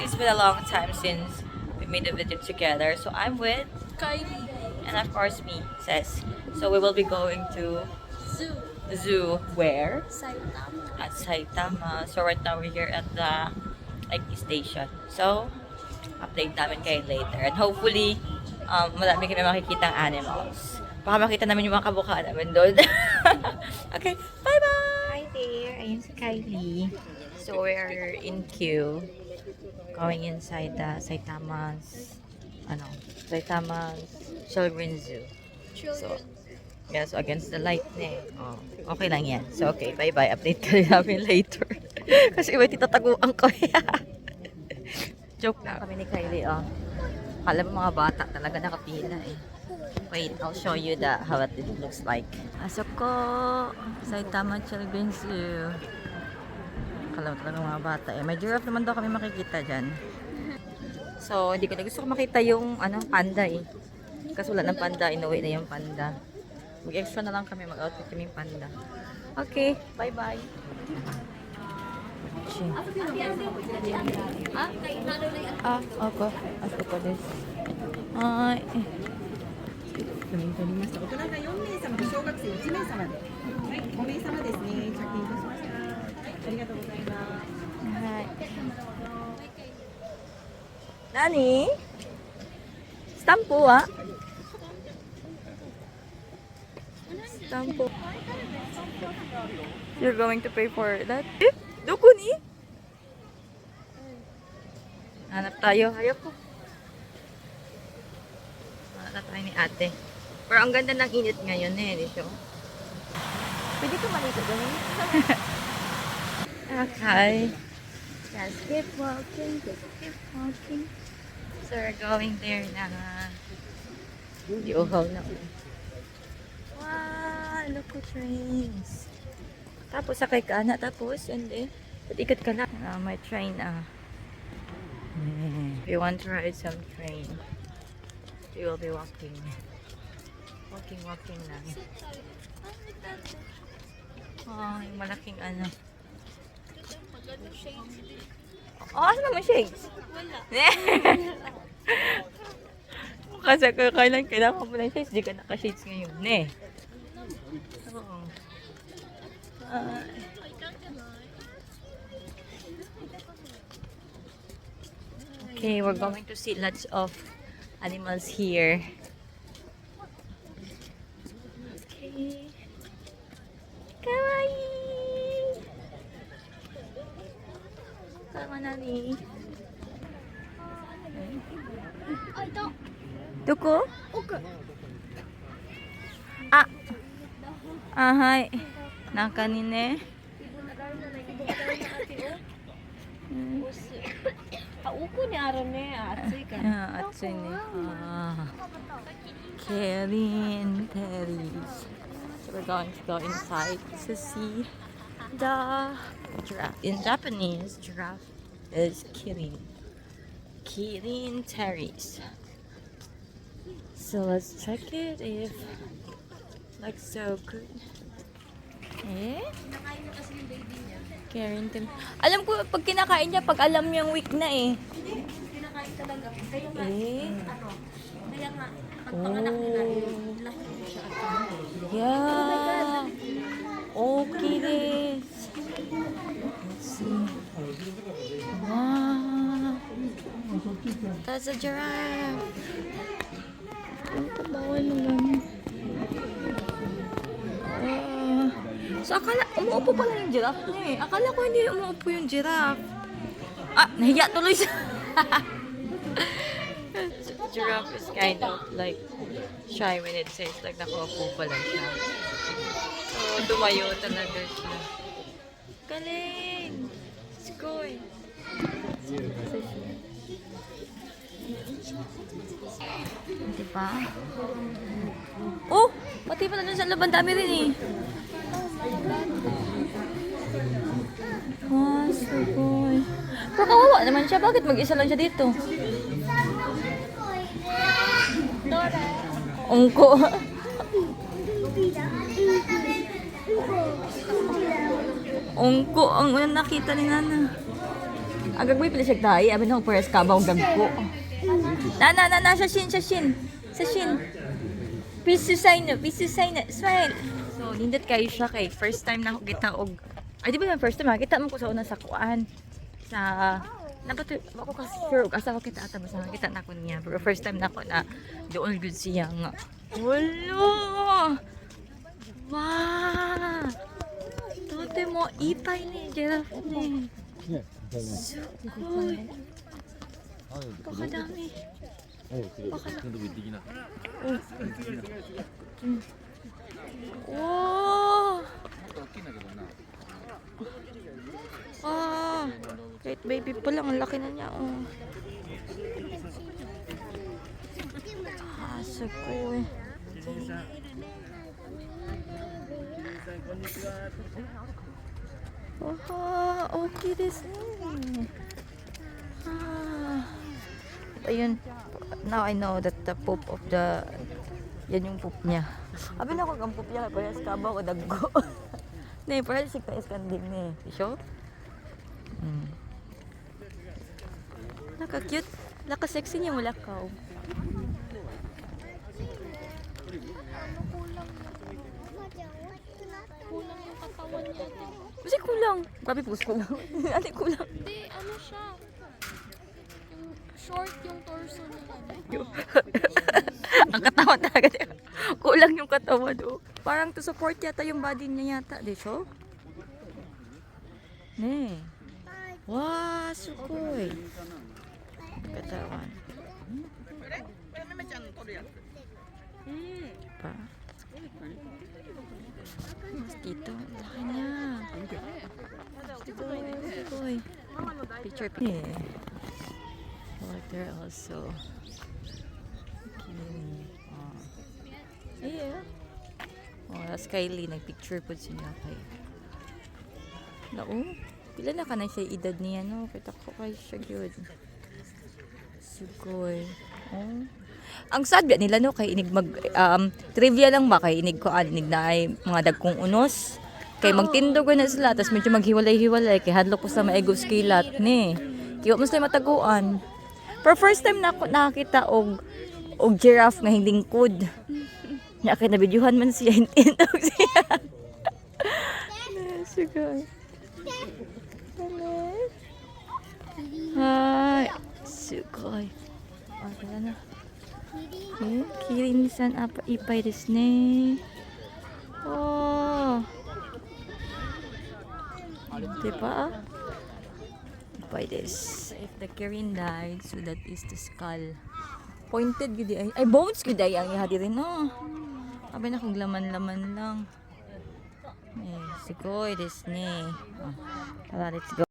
it's been a long time since we made a video together. So I'm with Kylie. and of course me, Says. So we will be going to Zoo. zoo where? Saitama. At Saitama. So right now we're here at the IT station. So update namin kayo later. And hopefully, marami kami makikita animals. Baka makita namin yung mga kabukha namin doon. Okay, bye-bye! Hi there! Ayun si Kylie. So we're in queue. Going inside the Saitama's Children's Zoo. So, yeah, so against the light na eh. Oh, okay lang yan. So, okay, bye-bye. Update ka rin namin later. Kasi iba titataguan ko. Joke na kami ni Kylie, oh. Akala mo mga bata talaga nakapila eh. Wait, I'll show you how it looks like. Asok ko! Saitama Children's Zoo. Akala mo talaga mga bata eh. May giraffe naman daw kami makikita dyan. So, hindi ko na gusto ko makita yung panda eh. Kasi wala ng panda, inuwi na yung panda. Mag-extra na lang kami, mag-outfit kami yung panda. Okay, bye-bye. Okay. Ako ko this. Ay. 確認取りました。大人が4名様と小学生1名様で、はい、5名様ですね。着任いたしました。はい、ありがとうございます。はい。何？スタンプは？スタンプ。You're going to pay for that? Eh? Doko ni? Hanap tayo. Ayoko. Hanap tayo ni ate. Pero ang ganda ng init ngayon eh, dito. Pwede ka malito doon. Okay. Just keep walking, just keep walking. So we're going there na. Uhaw na. Wow, look at trains. Tapos sakay ka na, tapos hindi. Ikot ka na. May train If you want to ride some train, you will be walking. Walking lang. Oh, yung malaking Oh, asa naman shades? Wala. Kasi kailangan mo ng shades, di ka naka-shades ngayon. Oo. Okay, we're going to see lots of animals here. Okay. Kawaii! Sama nani. Duko? Hai. Nakanine. Uko ni Aron ne, atsoy ka. Atsoy ne. Kirin Terry's. So we're going to go inside to see the giraffe. In Japanese, giraffe is Kirin. Kirin Terry's. So let's check it if looks so good. Nakain mo kasi yung baby niya. Kirin Terry. Alam ko pag kinakain niya, pag alam niyang weak na eh. Hindi, kinakain talaga. Kaya nga, kaya nga, pag Oh. panganak nila, laki mo siya at Yeah. Okay this. Let's see. Wow. That's a giraffe. Ang kabawan naman. So umuupo pala yung giraffe niya eh. Akala ko hindi umuupo yung giraffe. Nahiya tuloy siya. Giraffe is kind of like shy when it says like nakaupo pala siya. So, tumayo talaga siya. Galing! Skoy! Diba? Oh! Pati pala dun sa laban dami rin eh. Wow, skoy. Pero kawawa naman siya. Bakit mag-isa lang siya dito? Ungko. Ungko ang unang nakita ni Nana. Ang gagawin pala siya tayo. Abi na ko pares kabaw gagko. Na, Sashin. Pisu sign na. Smile. So, nindot kayo siya kay first time na ako kita og ay di ba yung first time kita mo ko sa una sa kuan sa nabato ako kasi sure og asa ko kita ata basta nakita na ko niya pero first time na ako na doon good siya nga. Wala. Wow. Tote mo ipay ni giraffe ni. Sugoi. Pakadami. Wow. Kahit baby pa lang, ang laki na niya. Sugoi. Okay desu ne. Ayun. Now I know that the poop of the yan yung poop niya. Abi na ko ang poop niya parehas kabaw o daggo. Ne, parehas si ka-skanding ni. Isyo? Naka-cute. Naka-sexy niya mula ka. Kulang yung katawan niya. Kasi kulang. Grabe po kulang. Ate kulang. Hindi, ano siya. Yung short yung torso niya. Ang katawan talaga niya. Kulang yung katawan do. Parang to support yata yung body niya yata. Di siya? Ne. Wow, sukoi. Katawan. Pa. Mas dito. Laki niya. Sukoi. Picture. Yeah. Water also. Yeah. Tapos Kylie, nagpicture po siya kay. Nao, pila na ka na siya edad niya, no? Kita ko kay siya yun. Sugoy. Oh. Ang sad ba nila, no? Kay inig mag, trivia lang ba? Kay inig ko, inig na ay mga dagkong unos. Kay magtindog na sila, tapos medyo maghiwalay-hiwalay. Kay hadlo ko sa maegos kilat, ni. Kaya mas na mataguan. Pero first time na ako nakakita og giraffe nga hindi lingkod. Nya kay nabidyuhan man siya intindog siya. Sugay. Hi. Sugay. Wala na. Kirin-san apa ipay desu ne. Oh. Diba? Ipay desu. If the kirin died, so that is the skull. Pointed gud ay bones gud ay ang ihadi rin no. Abay na kung laman-laman lang. Sugoi desu ne. Let's go.